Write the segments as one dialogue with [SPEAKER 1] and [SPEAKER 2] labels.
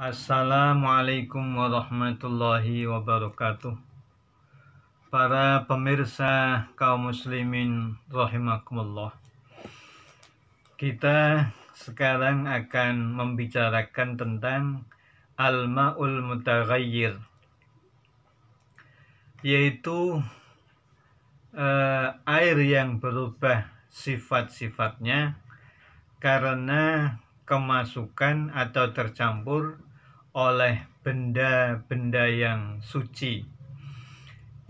[SPEAKER 1] Assalamualaikum warahmatullahi wabarakatuh. Para pemirsa kaum muslimin rahimakumullah. Kita sekarang akan membicarakan tentang al-ma'ul mutaghayyir, yaitu air yang berubah sifat-sifatnya karena kemasukan atau tercampur oleh benda-benda yang suci,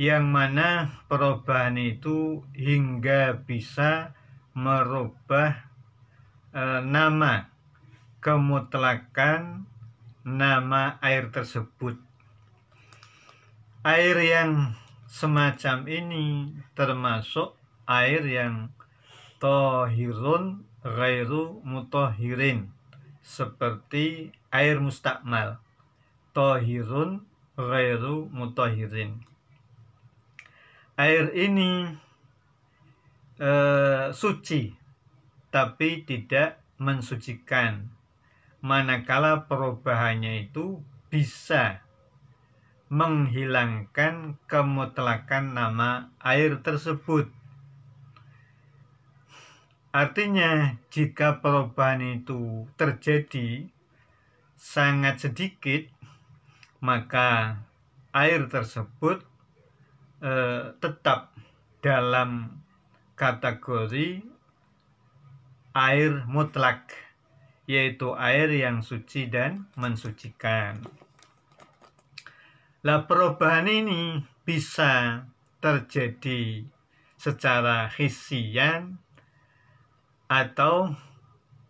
[SPEAKER 1] yang mana perubahan itu hingga bisa merubah nama kemutlakan nama air tersebut. Air yang semacam ini termasuk air yang thahirun ghairu mutahhirin, seperti air mustakmal, thahirun ghairu mutahhirin. Air ini suci tapi tidak mensucikan, manakala perubahannya itu bisa menghilangkan kemutlakan nama air tersebut. Artinya, jika perubahan itu terjadi sangat sedikit, maka air tersebut tetap dalam kategori air mutlak, yaitu air yang suci dan mensucikan. Perubahan ini bisa terjadi secara hissiyan atau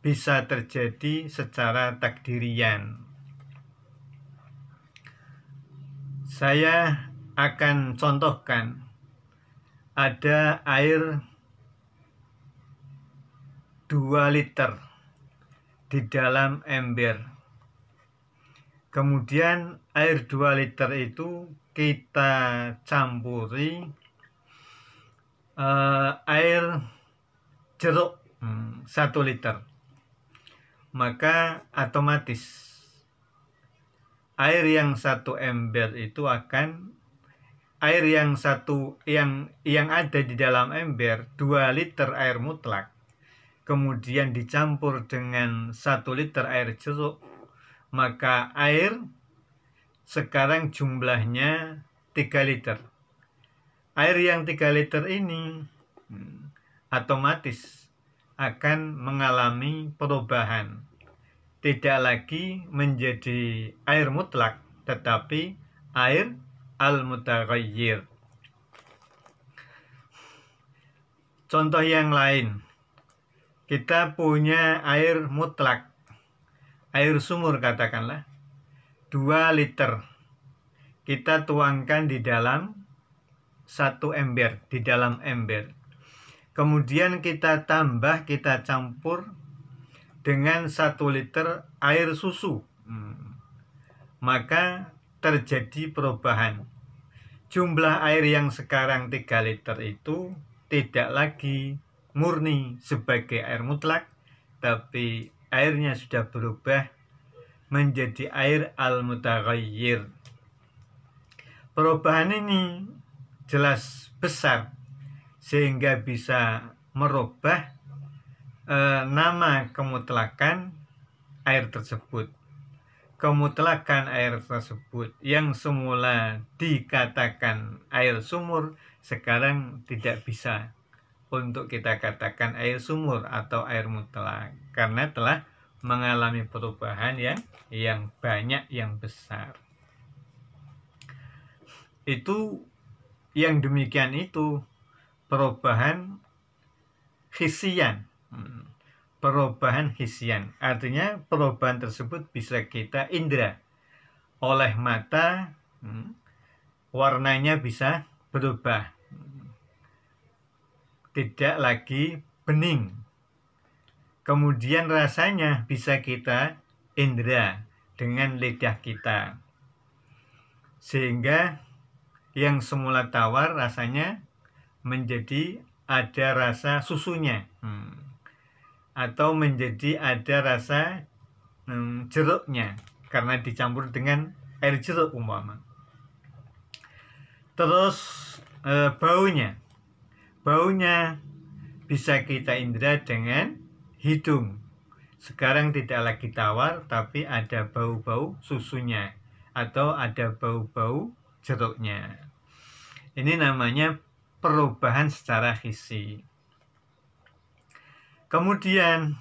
[SPEAKER 1] bisa terjadi secara takdirian. Saya akan contohkan, ada air 2 liter di dalam ember. Kemudian air 2 liter itu kita campuri air jeruk 1 liter. Maka otomatis air yang 1 ember itu akan air yang ada di dalam ember 2 liter air mutlak, kemudian dicampur dengan 1 liter air jeruk, maka air sekarang jumlahnya 3 liter. Air yang 3 liter ini otomatis akan mengalami perubahan, tidak lagi menjadi air mutlak tetapi air al-mutaghayyir. Contoh yang lain, kita punya air mutlak, air sumur katakanlah 2 liter, kita tuangkan di dalam 1 ember, di dalam ember. Kemudian kita tambah, kita campur dengan 1 liter air susu, maka terjadi perubahan. Jumlah air yang sekarang 3 liter itu tidak lagi murni sebagai air mutlak, tapi airnya sudah berubah menjadi air al-mutaghayyir. Perubahan ini jelas besar sehingga bisa merubah nama kemutlakan air tersebut. Kemutlakan air tersebut yang semula dikatakan air sumur, sekarang tidak bisa untuk kita katakan air sumur atau air mutlak, karena telah mengalami perubahan yang banyak, yang besar. Itu yang demikian itu perubahan hissiyan. Perubahan hissiyan artinya perubahan tersebut bisa kita indra oleh mata, warnanya bisa berubah, tidak lagi bening. Kemudian rasanya bisa kita indra dengan lidah kita, sehingga yang semula tawar rasanya menjadi ada rasa susunya, atau menjadi ada rasa jeruknya. karena dicampur dengan air jeruk umpama. Terus baunya bisa kita indra dengan hidung. Sekarang tidak lagi tawar, tapi ada bau-bau susunya atau ada bau-bau jeruknya. Ini namanya perubahan secara hissi. Kemudian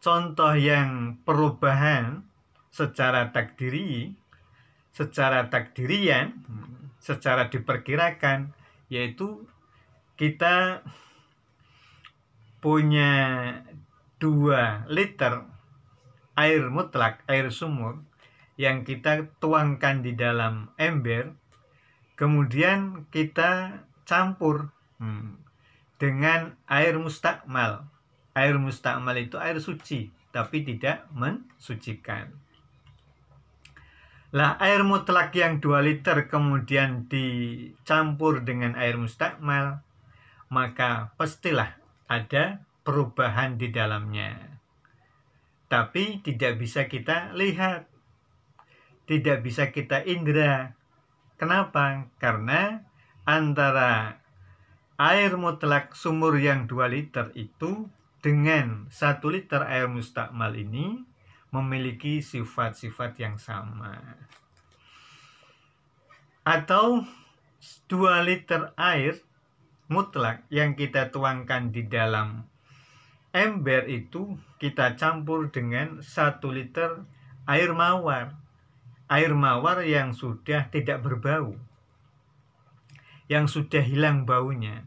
[SPEAKER 1] contoh yang perubahan secara takdirian, secara diperkirakan, yaitu kita punya 2 liter air mutlak, air sumur, yang kita tuangkan di dalam ember, kemudian kita campur dengan air mustakmal. Air mustakmal itu air suci, tapi tidak mensucikan. Lah, air mutlak yang 2 liter kemudian dicampur dengan air mustakmal, maka pastilah ada perubahan di dalamnya. Tapi tidak bisa kita lihat, tidak bisa kita indra. Kenapa? Karena antara air mutlak sumur yang 2 liter itu dengan 1 liter air mustakmal ini memiliki sifat-sifat yang sama. Atau 2 liter air mutlak yang kita tuangkan di dalam ember itu kita campur dengan 1 liter air mawar. Air mawar yang sudah tidak berbau, yang sudah hilang baunya.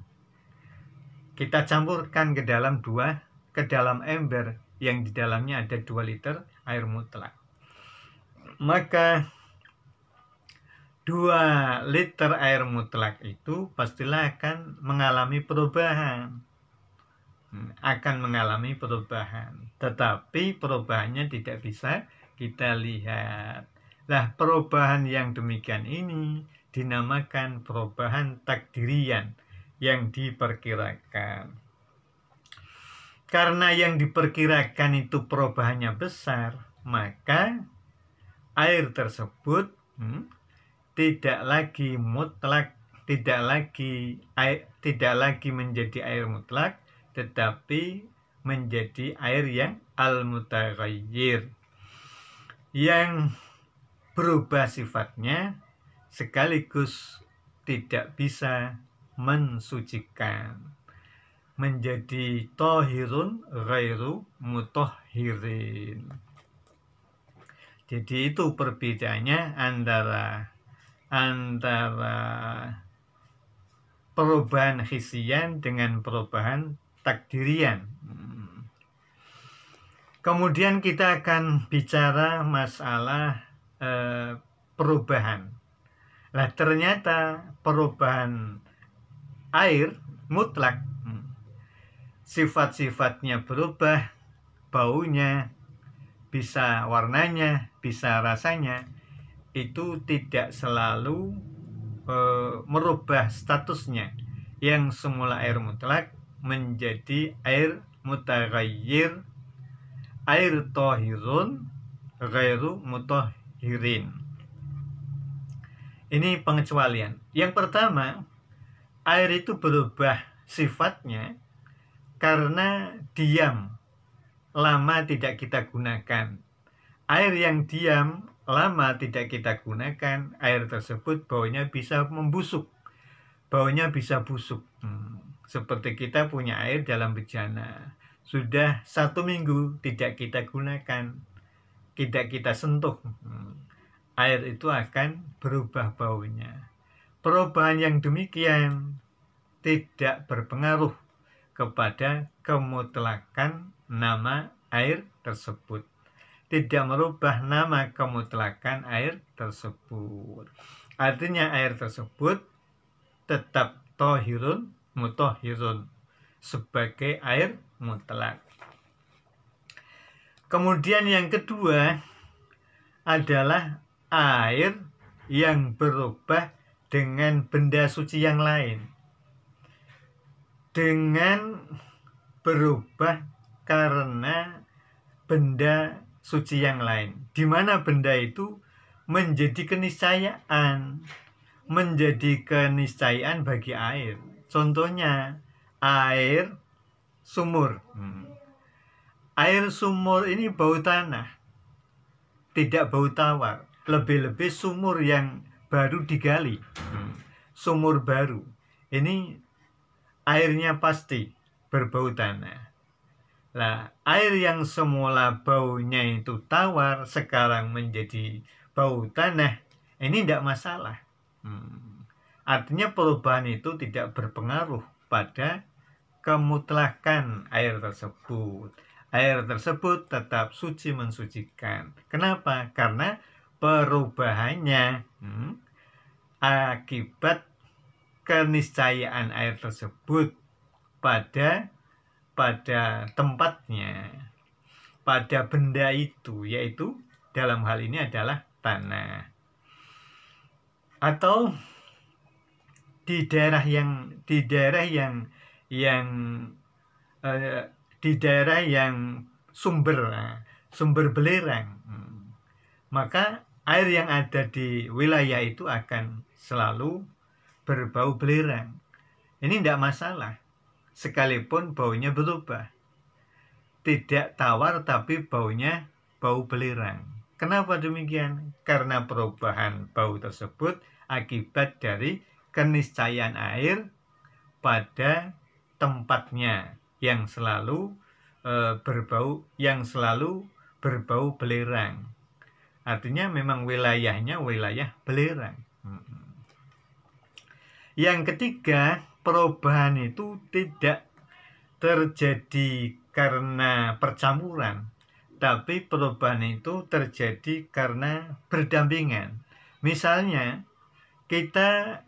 [SPEAKER 1] Kita campurkan ke dalam ember yang di dalamnya ada 2 liter air mutlak. Maka 2 liter air mutlak itu pastilah akan mengalami perubahan. Tetapi perubahannya tidak bisa kita lihat. Lah, perubahan yang demikian ini dinamakan perubahan takdirian yang diperkirakan. Karena yang diperkirakan itu perubahannya besar, maka air tersebut tidak lagi mutlak, tidak lagi menjadi air mutlak, tetapi menjadi air yang al-mutaghayyir, yang berubah sifatnya sekaligus tidak bisa mensucikan, menjadi tohirun ghairu mutahhirin. Jadi itu perbedaannya antara perubahan hissian dengan perubahan takdirian. Kemudian kita akan bicara masalah perubahan. Nah, ternyata perubahan air mutlak, sifat-sifatnya berubah, baunya, bisa warnanya, bisa rasanya, itu tidak selalu merubah statusnya yang semula air mutlak menjadi air mutaghayyir, air tohirun ghairu mutahhirin. Ini pengecualian. Yang pertama, air itu berubah sifatnya karena diam, lama tidak kita gunakan. Air yang diam, lama tidak kita gunakan, air tersebut baunya bisa membusuk, baunya bisa busuk. Seperti kita punya air dalam bejana, sudah 1 minggu tidak kita gunakan, tidak kita sentuh, air itu akan berubah baunya. Perubahan yang demikian tidak berpengaruh kepada kemutlakan nama air tersebut, tidak merubah nama kemutlakan air tersebut. Artinya air tersebut tetap tohirun mutahhirun sebagai air mutlak. Kemudian yang kedua adalah air yang berubah dengan benda suci yang lain. Dengan berubah karena benda suci yang lain, di mana benda itu menjadi keniscayaan, bagi air. Contohnya air sumur. Air sumur ini bau tanah, tidak bau tawar. Lebih-lebih sumur yang baru digali, sumur baru, ini airnya pasti berbau tanah. Nah, air yang semula baunya itu tawar, sekarang menjadi bau tanah, ini tidak masalah. Artinya perubahan itu tidak berpengaruh pada kemutlakan air tersebut. Air tersebut tetap suci mensucikan. Kenapa? Karena perubahannya akibat keniscayaan air tersebut pada tempatnya, pada benda itu, yaitu dalam hal ini adalah tanah. Atau di daerah yang sumber belerang, maka air yang ada di wilayah itu akan selalu berbau belerang. Ini tidak masalah, sekalipun baunya berubah, tidak tawar tapi baunya bau belerang. Kenapa demikian? Karena perubahan bau tersebut akibat dari keniscayaan air pada tempatnya yang selalu berbau belerang. Artinya memang wilayahnya wilayah belerang. Yang ketiga, perubahan itu tidak terjadi karena percampuran, tapi perubahan itu terjadi karena berdampingan. Misalnya, kita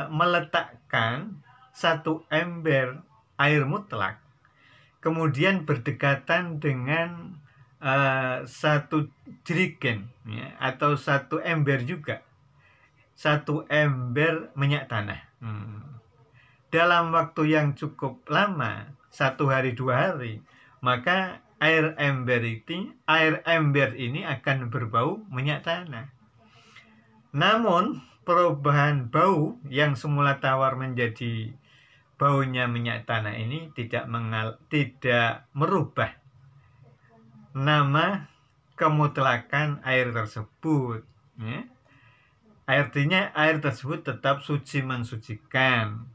[SPEAKER 1] meletakkan satu ember air mutlak, kemudian berdekatan dengan satu jerigen, ya, atau satu ember juga, satu ember minyak tanah. Dalam waktu yang cukup lama, 1 hari 2 hari, maka air ember ini akan berbau minyak tanah. Namun perubahan bau yang semula tawar menjadi baunya minyak tanah ini tidak merubah nama kemutlakan air tersebut, ya. Artinya air tersebut tetap suci mensucikan,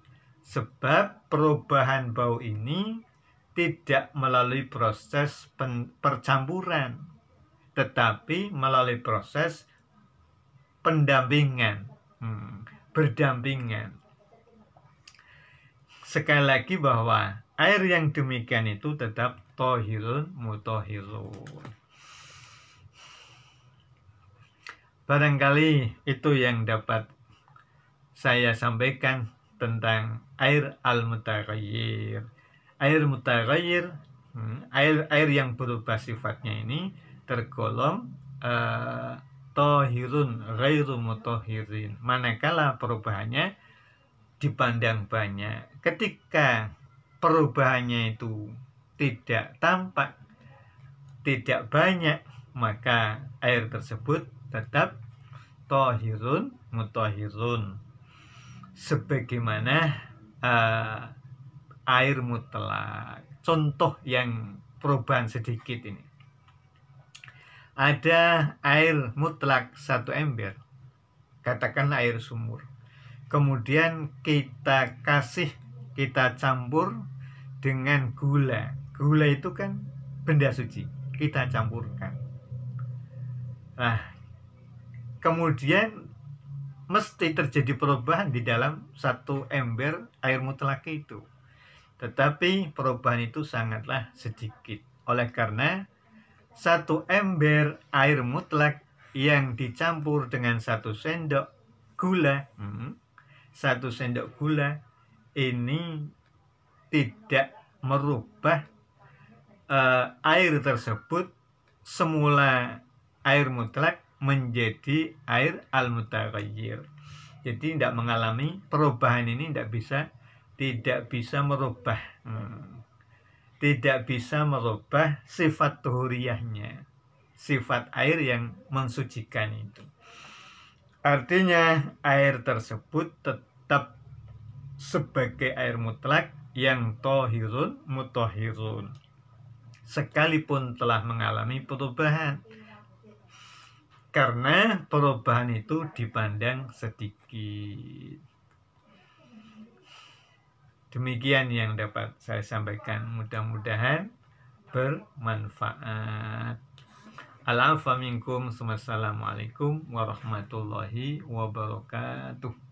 [SPEAKER 1] sebab perubahan bau ini tidak melalui proses percampuran, tetapi melalui proses pendampingan, berdampingan. Sekali lagi bahwa air yang demikian itu tetap thahirun mutahhirun. Barangkali itu yang dapat saya sampaikan tentang air al-mutaghayyir. Air mutaghayyir, air yang berubah sifatnya ini tergolong thahirun ghairu mutahhirin, manakala perubahannya dipandang banyak. Ketika perubahannya itu tidak tampak, tidak banyak, maka air tersebut tetap thahirun mutahhirun, sebagaimana air mutlak. Contoh yang perubahan sedikit ini, ada air mutlak satu ember, katakanlah air sumur, kemudian kita campur dengan gula. Gula itu kan benda suci, kita campurkan. Nah, kemudian mesti terjadi perubahan di dalam satu ember air mutlak itu, tetapi perubahan itu sangatlah sedikit. Oleh karena satu ember air mutlak yang dicampur dengan 1 sendok gula, 1 sendok gula ini tidak merubah air tersebut semula air mutlak menjadi air al-mutaghayyir. Jadi tidak mengalami perubahan ini, tidak bisa merubah sifat tuhuriyahnya. sifat air yang mensucikan itu. Artinya air tersebut tetap sebagai air mutlak yang tohirun mutohirun, sekalipun telah mengalami perubahan. Karena perubahan itu dipandang sedikit. Demikian yang dapat saya sampaikan, mudah-mudahan bermanfaat. Al-afa minkum. Wassalamualaikum warahmatullahi wabarakatuh.